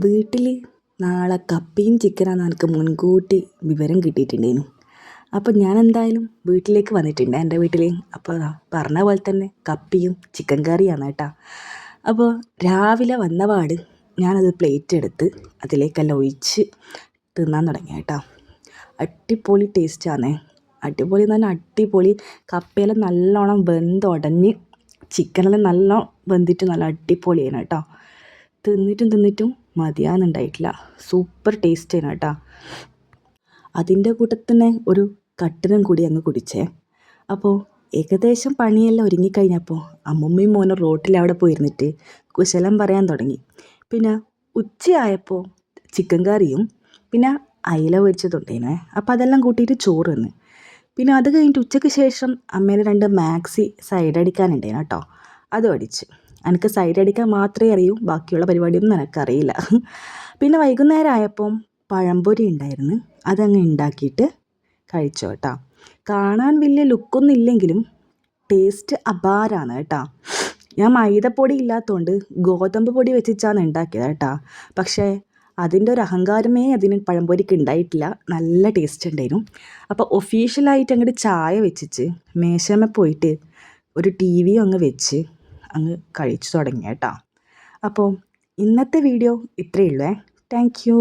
വീട്ടിൽ നാളെ കപ്പിയും ചിക്കനാന്ന് എനിക്ക് മുൻകൂട്ടി വിവരം കിട്ടിയിട്ടുണ്ടായിരുന്നു. അപ്പോൾ ഞാൻ എന്തായാലും വീട്ടിലേക്ക് വന്നിട്ടുണ്ട്, എൻ്റെ വീട്ടിൽ. അപ്പോൾ പറഞ്ഞ പോലെ തന്നെ കപ്പിയും ചിക്കൻ കറിയാണ് കേട്ടോ. അപ്പോൾ രാവിലെ വന്നപാട് ഞാനത് പ്ലേറ്റ് എടുത്ത് അതിലേക്കെല്ലാം ഒഴിച്ച് തിന്നാൻ തുടങ്ങി കേട്ടോ. അടിപൊളി ടേസ്റ്റാണ്. അടിപൊളി എന്ന് പറഞ്ഞാൽ അടിപൊളി. കപ്പയെല്ലാം നല്ലോണം വെന്തുടഞ്ഞ് ചിക്കനെല്ലാം നല്ലോണം വെന്തിട്ട് നല്ല അടിപൊളിയാണ് കേട്ടോ. തിന്നിട്ടും മതിയാകുന്നുണ്ടായിട്ടില്ല. സൂപ്പർ ടേസ്റ്റ് ആണ് കേട്ടോ. അതിൻ്റെ കൂട്ടത്തിൽ തന്നെ ഒരു കട്ടനും കൂടി അങ്ങ് കുടിച്ചേ. അപ്പോൾ ഏകദേശം പണിയെല്ലാം ഒരുങ്ങിക്കഴിഞ്ഞപ്പോൾ അമ്മൂമ്മയും മോനും റോട്ടിലവിടെ പോയിരുന്നിട്ട് കുശലം പറയാൻ തുടങ്ങി. പിന്നെ ഉച്ചയായപ്പോൾ ചിക്കൻ കറിയും പിന്നെ അയില പൊരിച്ചതുണ്ടേനെ. അപ്പോൾ അതെല്ലാം കൂട്ടിയിട്ട് ചോറ് തിന്ന്. പിന്നെ അത് കഴിഞ്ഞിട്ട് ഉച്ചയ്ക്ക് ശേഷം അമ്മേനെ 2 മാക്സി സൈഡ് അടിക്കാനുണ്ടേനെ കേട്ടോ. അതും അടിച്ച്. എനിക്ക് സൈഡ് അടിക്കാൻ മാത്രമേ അറിയൂ, ബാക്കിയുള്ള പരിപാടിയൊന്നും എനിക്കറിയില്ല. പിന്നെ വൈകുന്നേരം ആയപ്പം പഴംപൊരി ഉണ്ടായിരുന്നു, അതങ്ങ് ഉണ്ടാക്കിയിട്ട് കഴിച്ചു കേട്ടോ. കാണാൻ വലിയ ലുക്കൊന്നും ഇല്ലെങ്കിലും ടേസ്റ്റ് അപാരമാണ് കേട്ടോ. ഞാൻ മൈദപ്പൊടി ഇല്ലാത്തതുകൊണ്ട് ഗോതമ്പ് പൊടി വെച്ചിട്ടാണ് ഉണ്ടാക്കിയത് കേട്ടോ. പക്ഷേ അതിൻ്റെ ഒരു അഹങ്കാരമേ അതിന് പഴംപൊരിക്ക് ഉണ്ടായിട്ടില്ല. നല്ല ടേസ്റ്റ് ഉണ്ടായിരുന്നു. അപ്പോൾ ഒഫീഷ്യലായിട്ട് അങ്ങോട്ട് ചായ വെച്ചിട്ട് മേശമേ പോയിട്ട് ഒരു TV അങ്ങ് വെച്ച് അങ്ങ് കഴിച്ചു തുടങ്ങി കേട്ടോ. അപ്പോൾ ഇന്നത്തെ വീഡിയോ ഇത്രയേ ഉള്ളൂ. Thank you.